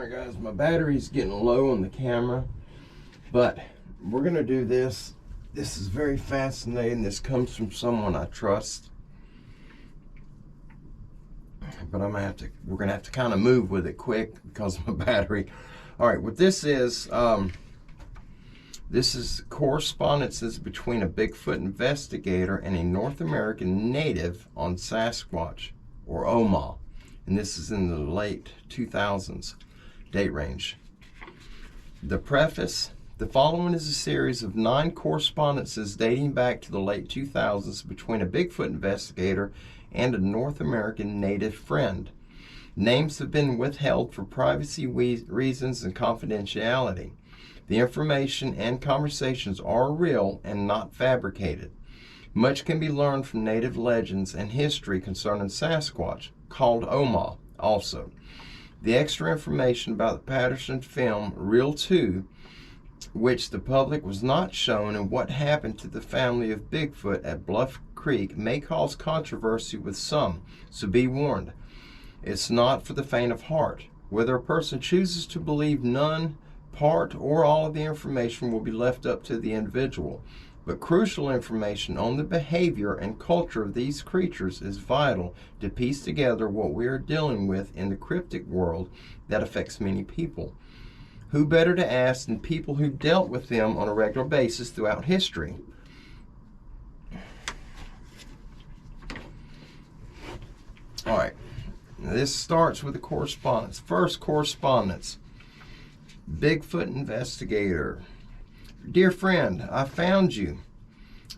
Alright guys, my battery's getting low on the camera, but we're going to do this. This is very fascinating. This comes from someone I trust. But we're going to have to kind of move with it quick because of my battery. Alright, what this is correspondences between a Bigfoot investigator and a North American native on Sasquatch, or Omaha. And this is in the late 2000s date range. The preface: the following is a series of 9 correspondences dating back to the late 2000s between a Bigfoot investigator and a North American native friend. Names have been withheld for privacy reasons and confidentiality. The information and conversations are real and not fabricated. Much can be learned from native legends and history concerning Sasquatch, called Omaha, also. The extra information about the Patterson film Reel 2, which the public was not shown, and what happened to the family of Bigfoot at Bluff Creek may cause controversy with some, so be warned. It's not for the faint of heart. Whether a person chooses to believe none, part, or all of the information will be left up to the individual. But crucial information on the behavior and culture of these creatures is vital to piece together what we are dealing with in the cryptic world that affects many people. Who better to ask than people who dealt with them on a regular basis throughout history? All right, this starts with the correspondence. First correspondence. Bigfoot investigator. Dear friend, I found you.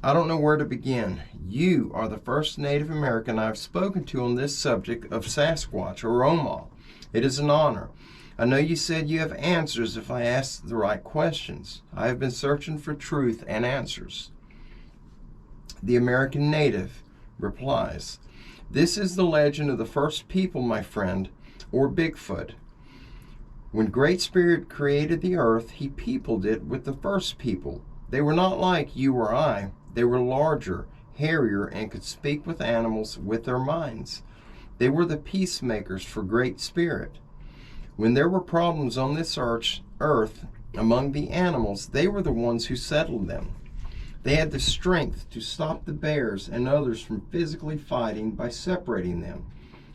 I don't know where to begin. You are the first Native American I've spoken to on this subject of Sasquatch or Omaha. It is an honor. I know you said you have answers if I ask the right questions. I have been searching for truth and answers. The American Native replies, this is the legend of the first people, my friend, or Bigfoot. When Great Spirit created the earth, he peopled it with the first people. They were not like you or I. They were larger, hairier, and could speak with animals with their minds. They were the peacemakers for Great Spirit. When there were problems on this earth among the animals, they were the ones who settled them. They had the strength to stop the bears and others from physically fighting by separating them.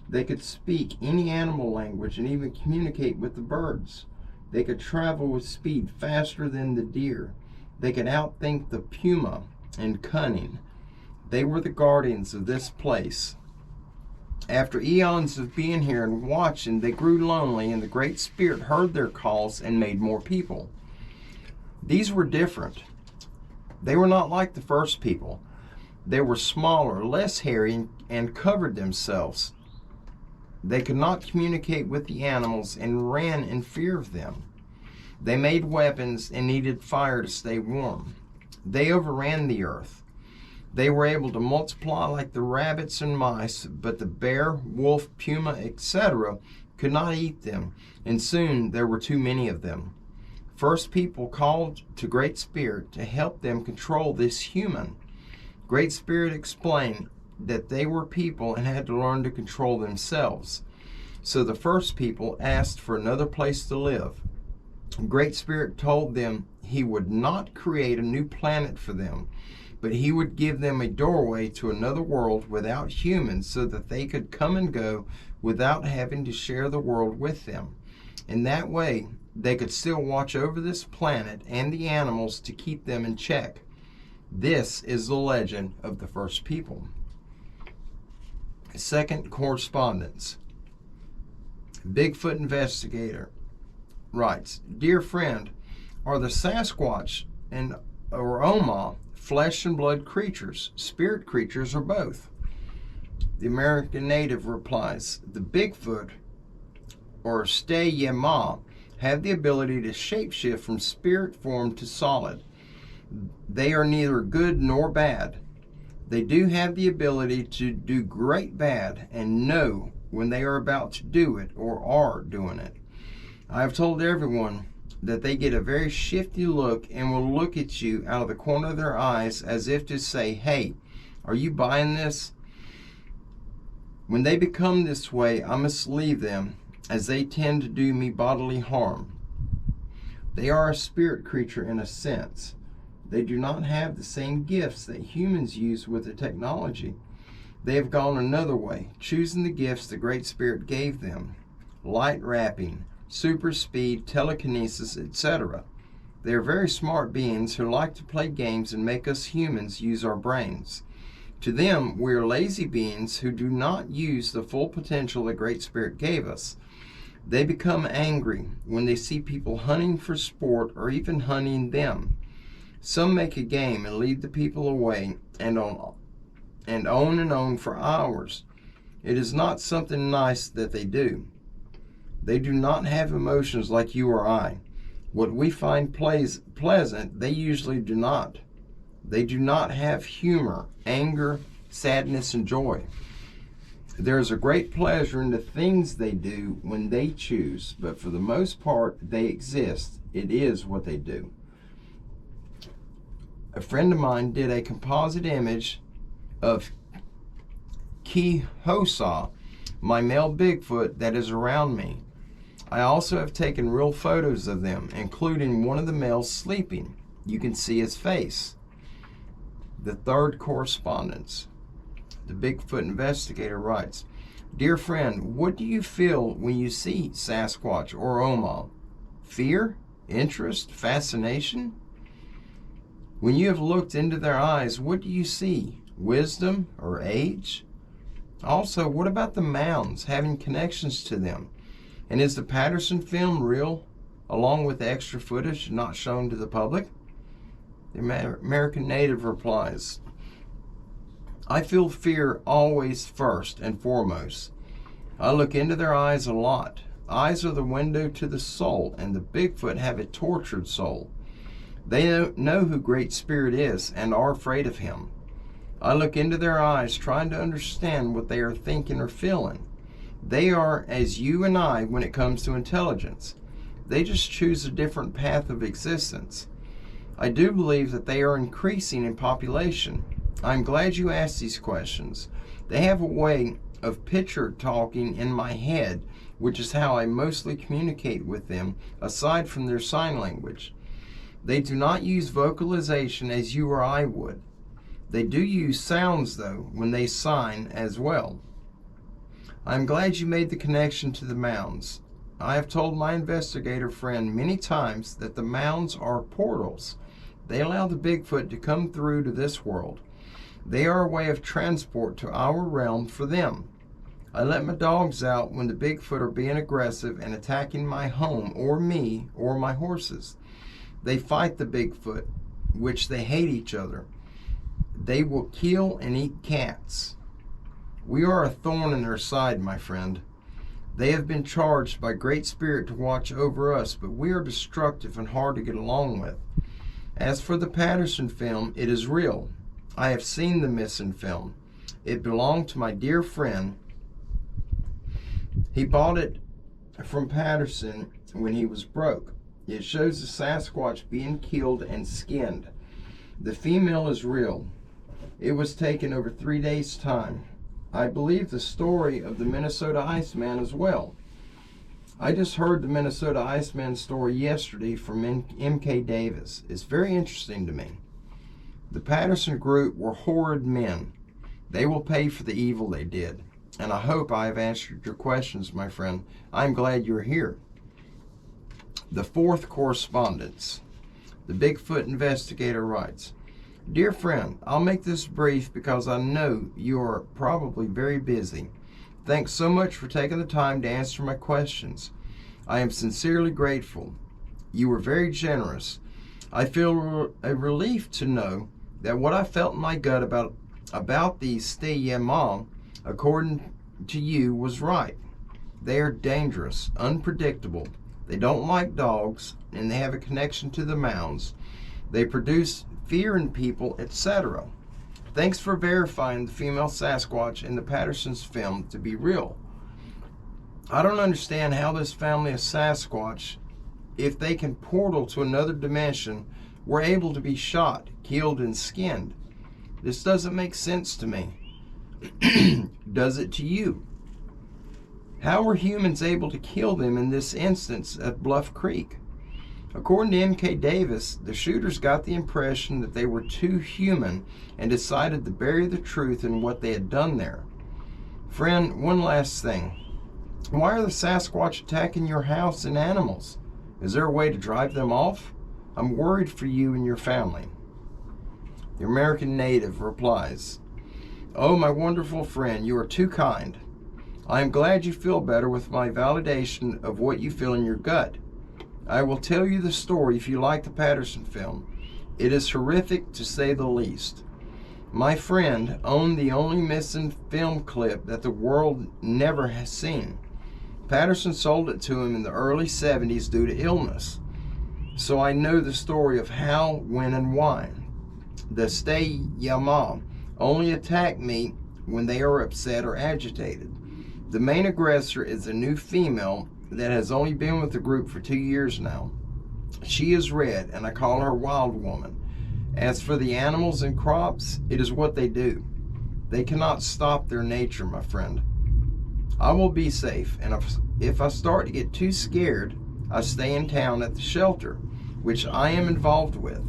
They could speak any animal language and even communicate with the birds. They could travel with speed faster than the deer. They could outthink the puma in cunning. They were the guardians of this place. After eons of being here and watching, they grew lonely, and the Great Spirit heard their calls and made more people. These were different. They were not like the first people. They were smaller, less hairy, and covered themselves. They could not communicate with the animals and ran in fear of them. They made weapons and needed fire to stay warm. They overran the earth. They were able to multiply like the rabbits and mice, but the bear, wolf, puma, etc. could not eat them, and soon there were too many of them. First people called to Great Spirit to help them control this human. Great Spirit explained that they were people and had to learn to control themselves. So the first people asked for another place to live. Great Spirit told them he would not create a new planet for them, but he would give them a doorway to another world without humans so that they could come and go without having to share the world with them. In that way, they could still watch over this planet and the animals to keep them in check. This is the legend of the first people. Second correspondence. Bigfoot investigator writes, dear friend, are the Sasquatch or Omaha flesh and blood creatures, spirit creatures, or both? The American Native replies, the Bigfoot or Steyema have the ability to shapeshift from spirit form to solid. They are neither good nor bad. They do have the ability to do great bad and know when they are about to do it or are doing it. I have told everyone that they get a very shifty look and will look at you out of the corner of their eyes as if to say, hey, are you buying this? When they become this way, I must leave them as they tend to do me bodily harm. They are a spirit creature in a sense. They do not have the same gifts that humans use with the technology. They have gone another way, choosing the gifts the Great Spirit gave them: light wrapping, super speed, telekinesis, etc. They are very smart beings who like to play games and make us humans use our brains. To them, we are lazy beings who do not use the full potential the Great Spirit gave us. They become angry when they see people hunting for sport or even hunting them. Some make a game and lead the people away and on for hours. It is not something nice that they do. They do not have emotions like you or I. What we find pleasant, they usually do not. They do not have humor, anger, sadness, and joy. There is a great pleasure in the things they do when they choose, but for the most part, they exist. It is what they do. A friend of mine did a composite image of Kihosa, my male Bigfoot that is around me. I also have taken real photos of them, including one of the males sleeping. You can see his face. The third correspondence. The Bigfoot investigator writes, "Dear friend, what do you feel when you see Sasquatch or Oma? Fear? Interest? Fascination? When you have looked into their eyes, what do you see? Wisdom or age? Also, what about the mounds having connections to them? And is the Patterson film real, along with the extra footage not shown to the public?" The American Native replies, "I feel fear always first and foremost. I look into their eyes a lot. Eyes are the window to the soul, and the Bigfoot have a tortured soul. They know who Great Spirit is and are afraid of him. I look into their eyes trying to understand what they are thinking or feeling. They are as you and I when it comes to intelligence. They just choose a different path of existence. I do believe that they are increasing in population. I'm glad you asked these questions. They have a way of picture talking in my head, which is how I mostly communicate with them, aside from their sign language. They do not use vocalization as you or I would. They do use sounds, though, when they sign as well. I'm glad you made the connection to the mounds. I have told my investigator friend many times that the mounds are portals. They allow the Bigfoot to come through to this world. They are a way of transport to our realm for them. I let my dogs out when the Bigfoot are being aggressive and attacking my home or me or my horses. They fight the Bigfoot, which they hate each other. They will kill and eat cats. We are a thorn in their side, my friend. They have been charged by Great Spirit to watch over us, but we are destructive and hard to get along with. As for the Patterson film, it is real. I have seen the missing film. It belonged to my dear friend. He bought it from Patterson when he was broke. It shows the Sasquatch being killed and skinned. The female is real. It was taken over 3 days' time. I believe the story of the Minnesota Iceman as well. I just heard the Minnesota Iceman story yesterday from M.K. Davis. It's very interesting to me. The Patterson group were horrid men. They will pay for the evil they did. And I hope I have answered your questions, my friend. I'm glad you're here. The fourth correspondence. The Bigfoot investigator writes, "Dear friend, I'll make this brief because I know you are probably very busy. Thanks so much for taking the time to answer my questions. I am sincerely grateful. You were very generous. I feel a relief to know that what I felt in my gut about these Steyemong, according to you, was right. They are dangerous, unpredictable. They don't like dogs, and they have a connection to the mounds. They produce fear in people, etc. Thanks for verifying the female Sasquatch in the Patterson's film to be real. I don't understand how this family of Sasquatch, if they can portal to another dimension, were able to be shot, killed, and skinned. This doesn't make sense to me. Does it to you? How were humans able to kill them in this instance at Bluff Creek? According to M.K. Davis, the shooters got the impression that they were too human and decided to bury the truth in what they had done there. Friend, one last thing. Why are the Sasquatch attacking your house and animals? Is there a way to drive them off? I'm worried for you and your family. The American native replies, "Oh, my wonderful friend, you are too kind. I am glad you feel better with my validation of what you feel in your gut. I will tell you the story if you like the Patterson film. It is horrific to say the least. My friend owned the only missing film clip that the world never has seen. Patterson sold it to him in the early 70s due to illness. So I know the story of how, when, and why. The Stay Yama only attack me when they are upset or agitated. The main aggressor is a new female that has only been with the group for 2 years now. She is red, and I call her Wild Woman. As for the animals and crops, it is what they do. They cannot stop their nature, my friend. I will be safe, and if I start to get too scared, I stay in town at the shelter, which I am involved with.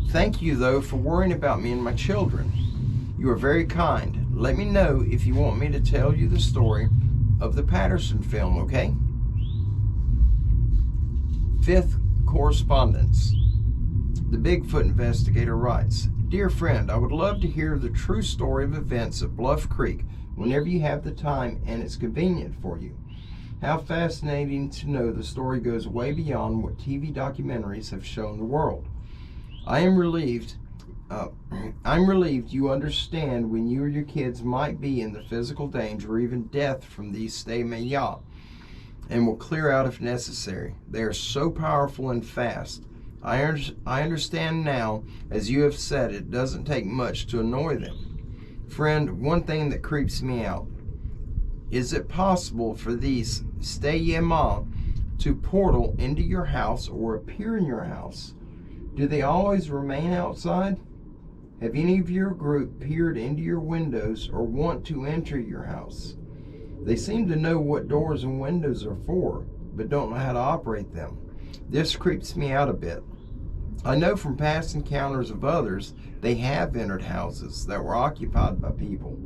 Thank you, though, for worrying about me and my children. You are very kind. Let me know if you want me to tell you the story of the Patterson film, okay?" Fifth correspondence. The Bigfoot investigator writes, "Dear friend, I would love to hear the true story of events at Bluff Creek whenever you have the time and it's convenient for you. How fascinating to know the story goes way beyond what TV documentaries have shown the world. I'm relieved you understand when you or your kids might be in the physical danger or even death from these stay maya, and will clear out if necessary. They are so powerful and fast. I understand now, as you have said, it doesn't take much to annoy them. Friend, one thing that creeps me out. Is it possible for these stay yama to portal into your house or appear in your house? Do they always remain outside? Have any of your group peered into your windows or want to enter your house? They seem to know what doors and windows are for, but don't know how to operate them. This creeps me out a bit. I know from past encounters of others, they have entered houses that were occupied by people.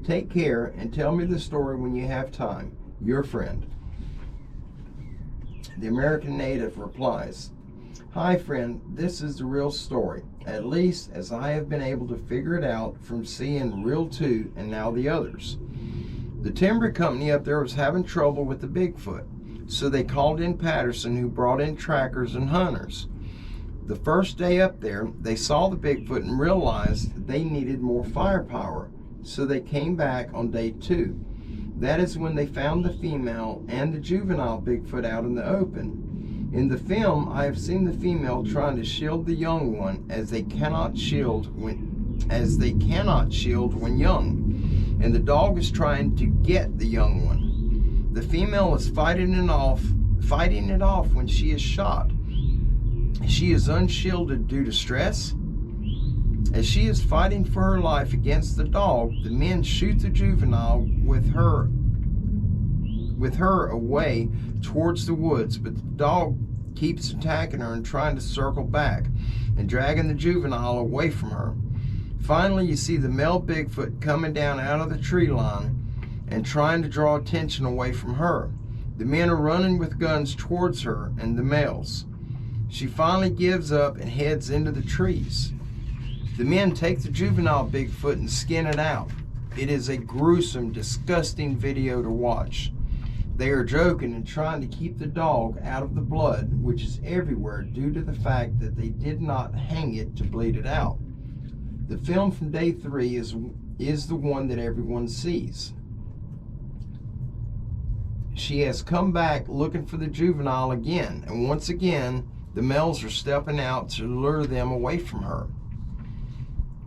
Take care and tell me the story when you have time. Your friend." The American native replies, "Hi friend, this is the real story, at least as I have been able to figure it out from seeing Reel 2 and now the others. The timber company up there was having trouble with the Bigfoot, so they called in Patterson, who brought in trackers and hunters. The first day up there, they saw the Bigfoot and realized that they needed more firepower, so they came back on day 2. That is when they found the female and the juvenile Bigfoot out in the open. In the film, I have seen the female trying to shield the young one as they cannot shield when young, and the dog is trying to get the young one. The female is fighting it off when she is shot. She is unshielded due to stress. As she is fighting for her life against the dog, the men shoot the juvenile with her away towards the woods, but the dog keeps attacking her and trying to circle back and dragging the juvenile away from her. Finally, you see the male Bigfoot coming down out of the tree line and trying to draw attention away from her. The men are running with guns towards her and the males. She finally gives up and heads into the trees. The men take the juvenile Bigfoot and skin it out. It is a gruesome, disgusting video to watch. They are joking and trying to keep the dog out of the blood, which is everywhere due to the fact that they did not hang it to bleed it out. The film from day 3 is the one that everyone sees. She has come back looking for the juvenile again, and once again, the males are stepping out to lure them away from her.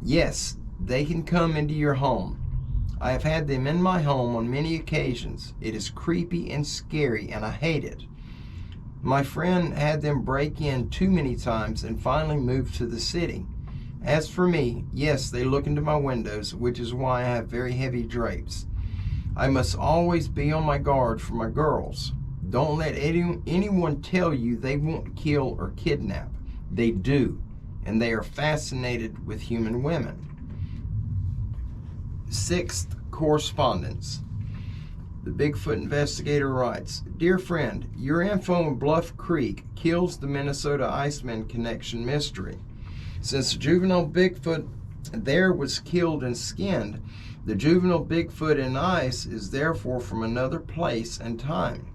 Yes, they can come into your home. I have had them in my home on many occasions. It is creepy and scary, and I hate it. My friend had them break in too many times and finally moved to the city. As for me, yes, they look into my windows, which is why I have very heavy drapes. I must always be on my guard for my girls. Don't let anyone tell you they won't kill or kidnap. They do, and they are fascinated with human women. Sixth, correspondence. The Bigfoot investigator writes, Dear friend, your info on Bluff Creek kills the Minnesota Iceman connection mystery. Since the juvenile Bigfoot there was killed and skinned, the juvenile Bigfoot in ice is therefore from another place and time.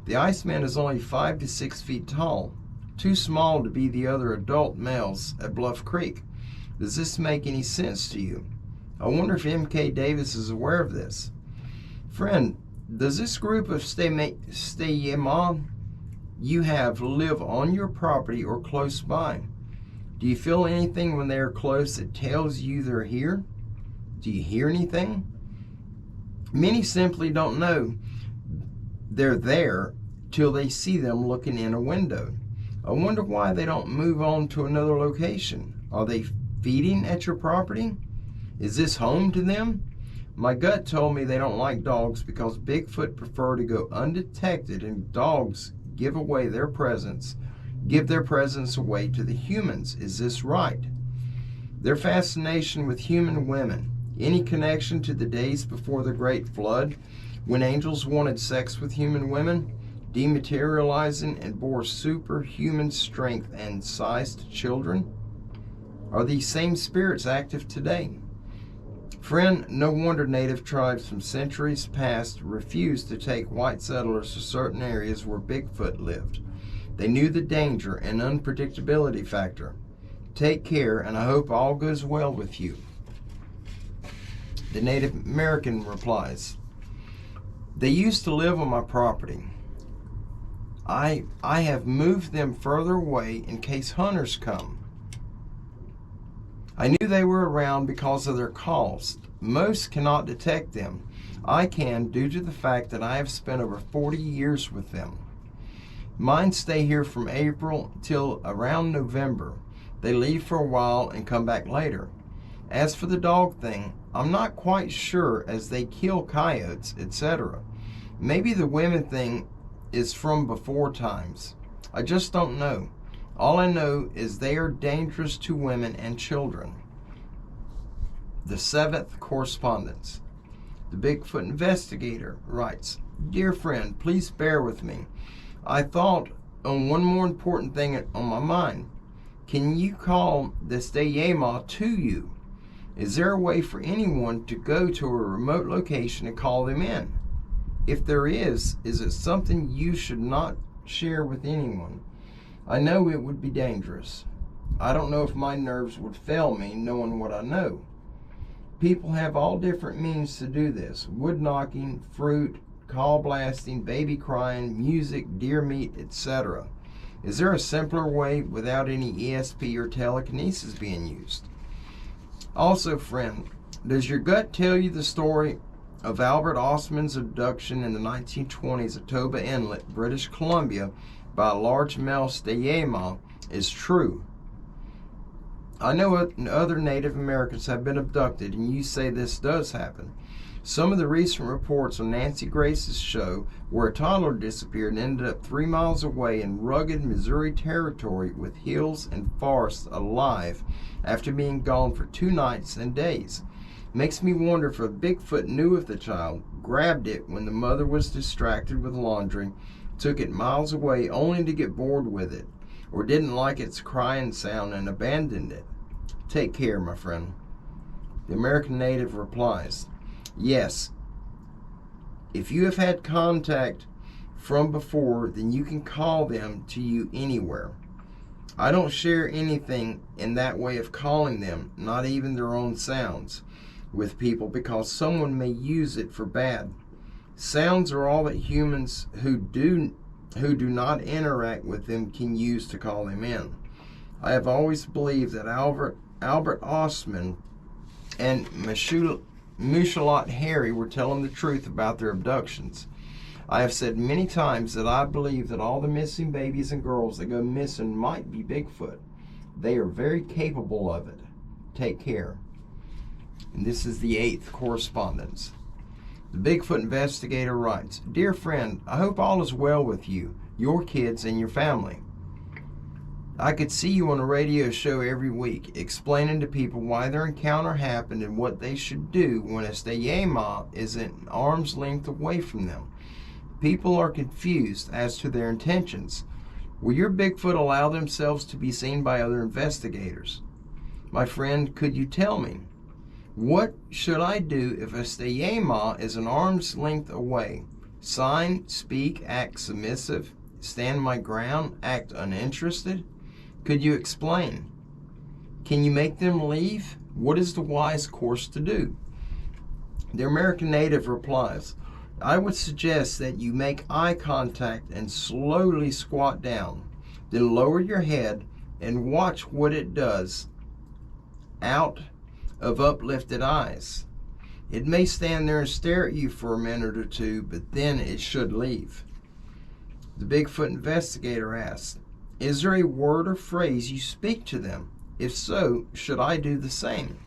The Iceman is only 5 to 6 feet tall, too small to be the other adult males at Bluff Creek. Does this make any sense to you? I wonder if M.K. Davis is aware of this. Friend, does this group of Stayema you have live on your property or close by? Do you feel anything when they are close that tells you they're here? Do you hear anything? Many simply don't know they're there till they see them looking in a window. I wonder why they don't move on to another location. Are they feeding at your property? Is this home to them? My gut told me they don't like dogs because Bigfoot prefer to go undetected and dogs give their presence away to the humans. Is this right? Their fascination with human women. Any connection to the days before the Great Flood when angels wanted sex with human women, dematerializing and bore superhuman strength and sized children? Are these same spirits active today? Friend, no wonder native tribes from centuries past refused to take white settlers to certain areas where Bigfoot lived. They knew the danger and unpredictability factor. Take care, and I hope all goes well with you. The Native American replies, They used to live on my property. I have moved them further away in case hunters come. I knew they were around because of their calls. Most cannot detect them. I can due to the fact that I have spent over 40 years with them. Mine stay here from April till around November. They leave for a while and come back later. As for the dog thing, I'm not quite sure as they kill coyotes, etc. Maybe the women thing is from before times. I just don't know. All I know is they are dangerous to women and children. The seventh, correspondence. The Bigfoot investigator writes, Dear friend, please bear with me. I thought on one more important thing on my mind. Can you call the Stayema to you? Is there a way for anyone to go to a remote location and call them in? If there is it something you should not share with anyone? I know it would be dangerous. I don't know if my nerves would fail me knowing what I know. People have all different means to do this. Wood knocking, fruit, call blasting, baby crying, music, deer meat, etc. Is there a simpler way without any ESP or telekinesis being used? Also, friend, does your gut tell you the story of Albert Ostman's abduction in the 1920s at Toba Inlet, British Columbia, by a large male Stayema is true? I know other Native Americans have been abducted, and you say this does happen. Some of the recent reports on Nancy Grace's show where a toddler disappeared and ended up 3 miles away in rugged Missouri territory with hills and forests alive after being gone for 2 nights and days. Makes me wonder if a Bigfoot knew of the child, grabbed it when the mother was distracted with laundry, took it miles away only to get bored with it, or didn't like its crying sound and abandoned it. Take care, my friend. The American Native replies, Yes, if you have had contact from before, then you can call them to you anywhere. I don't share anything in that way of calling them, not even their own sounds, with people because someone may use it for bad. Sounds are all that humans who do not interact with them can use to call them in. I have always believed that Albert Ostman and Mushalot Harry were telling the truth about their abductions. I have said many times that I believe that all the missing babies and girls that go missing might be Bigfoot. They are very capable of it. Take care. And this is the 8th correspondence. The Bigfoot investigator writes, "Dear friend, I hope all is well with you, your kids, and your family. I could see you on a radio show every week, explaining to people why their encounter happened and what they should do when a Steyema is an arm's length away from them. People are confused as to their intentions. Will your Bigfoot allow themselves to be seen by other investigators? My friend, could you tell me, what should I do if a Steyema is an arm's length away? Sign, speak, act submissive, stand my ground, act uninterested? Could you explain? Can you make them leave? What is the wise course to do?" The American native replies, "I would suggest that you make eye contact and slowly squat down. Then lower your head and watch what it does out of uplifted eyes. It may stand there and stare at you for a minute or two, but then it should leave." The Bigfoot investigator asks, "Is there a word or phrase you speak to them? If so, should I do the same?"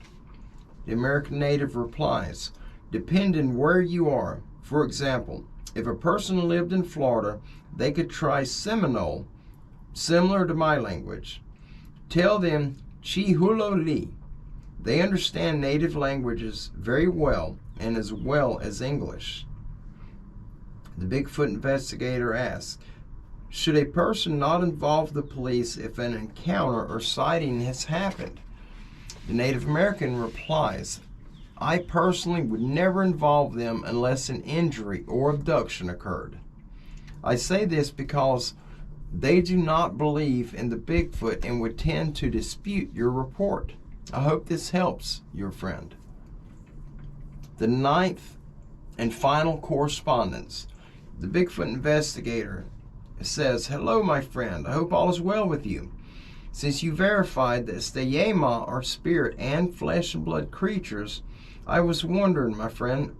The American native replies, "Depending where you are. For example, if a person lived in Florida, they could try Seminole, similar to my language. Tell them Chihuloli. They understand native languages very well and as well as English." The Bigfoot investigator asks, "Should a person not involve the police if an encounter or sighting has happened?" The Native American replies, "I personally would never involve them unless an injury or abduction occurred. I say this because they do not believe in the Bigfoot and would tend to dispute your report. I hope this helps your friend." The ninth and final correspondence. The Bigfoot investigator says, "Hello, my friend. I hope all is well with you. Since you verified that Steyema are spirit and flesh and blood creatures, I was wondering, my friend,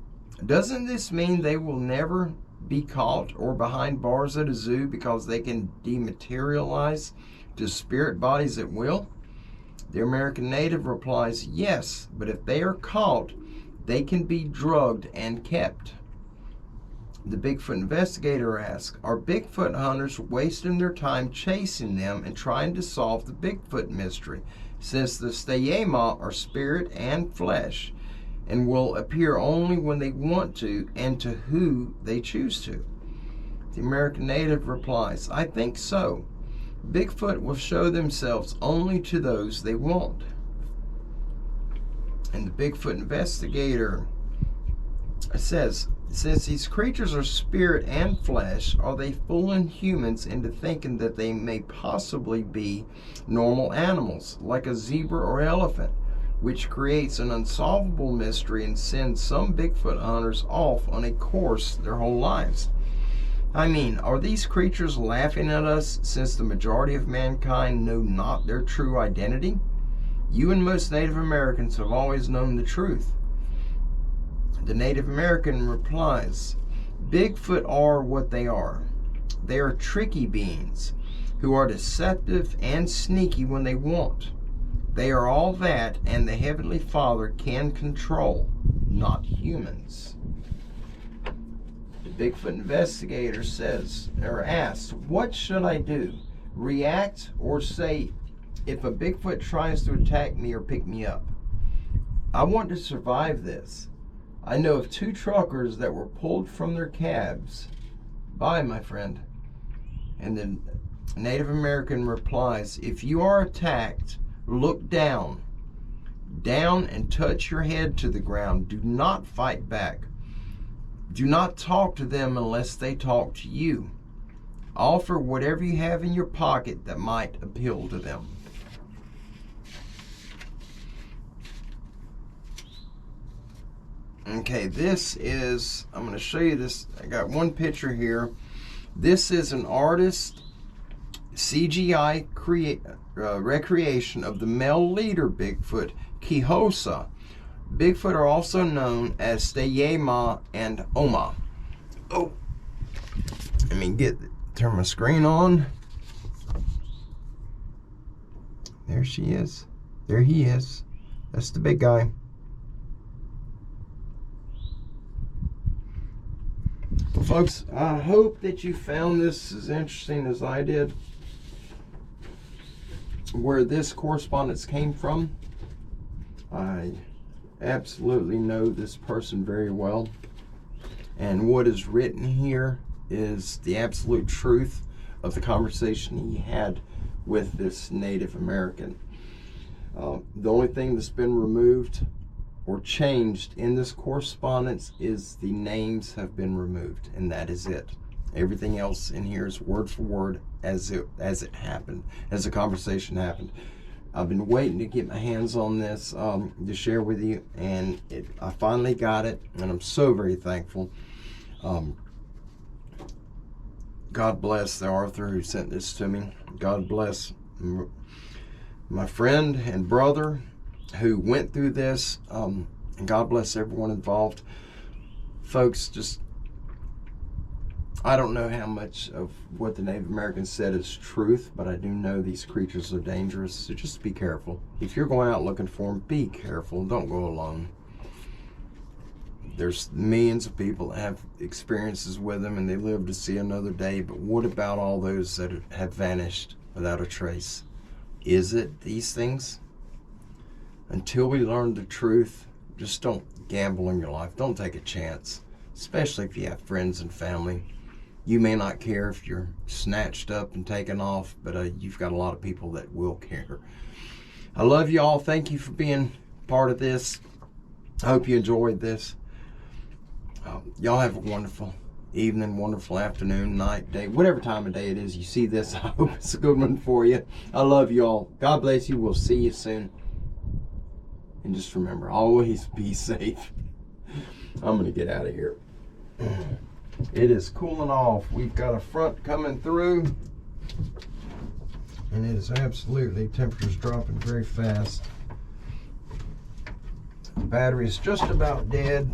doesn't this mean they will never be caught or behind bars at a zoo because they can dematerialize to spirit bodies at will?" The American native replies, "Yes, but if they are caught, they can be drugged and kept." The Bigfoot investigator asks, "Are Bigfoot hunters wasting their time chasing them and trying to solve the Bigfoot mystery, since the Steyema are spirit and flesh and will appear only when they want to and to who they choose to?" The American native replies, "I think so. Bigfoot will show themselves only to those they want." And the Bigfoot investigator says, "Since these creatures are spirit and flesh, are they fooling humans into thinking that they may possibly be normal animals, like a zebra or elephant, which creates an unsolvable mystery and sends some Bigfoot hunters off on a course their whole lives? I mean, are these creatures laughing at us since the majority of mankind know not their true identity? You and most Native Americans have always known the truth." The Native American replies, "Bigfoot are what they are. They are tricky beings who are deceptive and sneaky when they want. They are all that, and the Heavenly Father can control, not humans." The Bigfoot investigator says, or asks, "What should I do? React or say if a Bigfoot tries to attack me or pick me up? I want to survive this. I know of 2 truckers that were pulled from their cabs." Bye, my friend. And the Native American replies, "If you are attacked, look down. Down and touch your head to the ground. Do not fight back. Do not talk to them unless they talk to you. Offer whatever you have in your pocket that might appeal to them." Okay, this is, I'm going to show you this. I got one picture here. This is an artist CGI recreation of the male leader Bigfoot, Kihosa. Bigfoot are also known as Steyema and Oma. Oh, let me turn my screen on. There she is. There he is. That's the big guy. Folks, I hope that you found this as interesting as I did. Where this correspondence came from, I absolutely know this person very well. And what is written here is the absolute truth of the conversation he had with this Native American. The only thing that's been removed or changed in this correspondence is the names have been removed, and that is it. Everything else in here is word for word as it happened, as the conversation happened. I've been waiting to get my hands on this to share with you, and I finally got it, and I'm so very thankful. God bless the author who sent this to me. God bless my friend and brother who went through this, and God bless everyone involved. Folks, just, I don't know how much of what the Native Americans said is truth, but I do know these creatures are dangerous, so just be careful. If you're going out looking for them, be careful. Don't go alone. There's millions of people that have experiences with them and they live to see another day, but what about all those that have vanished without a trace? Is it these things? Until we learn the truth, just don't gamble in your life. Don't take a chance, especially if you have friends and family. You may not care if you're snatched up and taken off, but you've got a lot of people that will care. I love you all. Thank you for being part of this. I hope you enjoyed this. Y'all have a wonderful evening, wonderful afternoon, night, day, whatever time of day it is you see this. I hope it's a good one for you. I love you all. God bless you. We'll see you soon. And just remember, always be safe. I'm going to get out of here. It is cooling off. We've got a front coming through. And it is absolutely, temperature's dropping very fast. The battery is just about dead.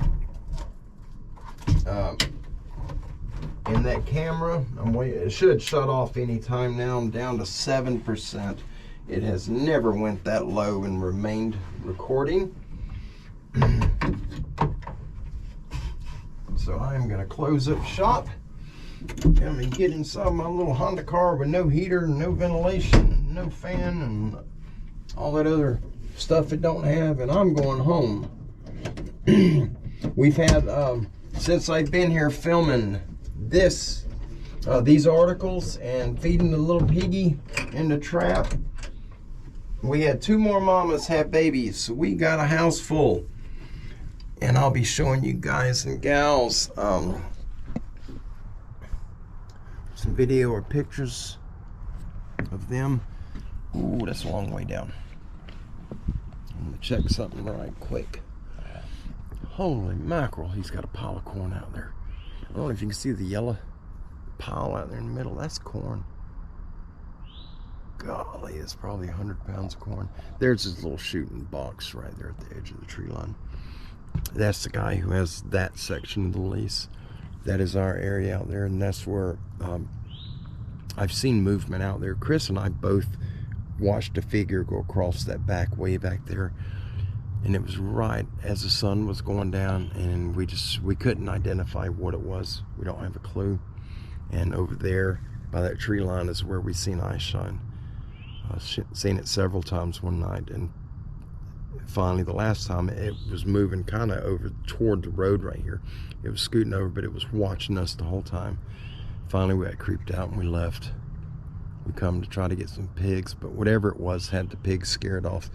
In that camera, it should shut off any time now. I'm down to 7%. It has never went that low and remained recording. So I'm going to close up shop. I'm going to get inside my little Honda car with no heater, no ventilation, no fan, and all that other stuff it don't have, and I'm going home. We've had, since I've been here filming these articles and feeding the little piggy in the trap, we had 2 more mamas have babies, so we got a house full. And I'll be showing you guys and gals some video or pictures of them. Ooh, that's a long way down. I'm gonna check something right quick. Holy mackerel, he's got a pile of corn out there. I don't know if you can see the yellow pile out there in the middle. That's corn. Golly, it's probably 100 pounds of corn. There's his little shooting box right there at the edge of the tree line. That's the guy who has that section of the lease. That is our area out there, and that's where I've seen movement out there. Chris and I both watched a figure go across that way back there, and it was right as the sun was going down, and we couldn't identify what it was. We don't have a clue. And over there by that tree line is where we seen eye shine. I've seen it several times one night, and finally the last time it was moving kind of over toward the road right here. It was scooting over, but it was watching us the whole time. Finally we got creeped out and we left. We come to try to get some pigs, but whatever it was had the pigs scared off.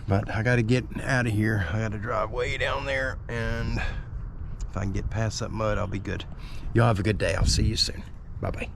But I got to get out of here. I got to drive way down there, and if I can get past that mud, I'll be good. Y'all have a good day. I'll see you soon. Bye-bye.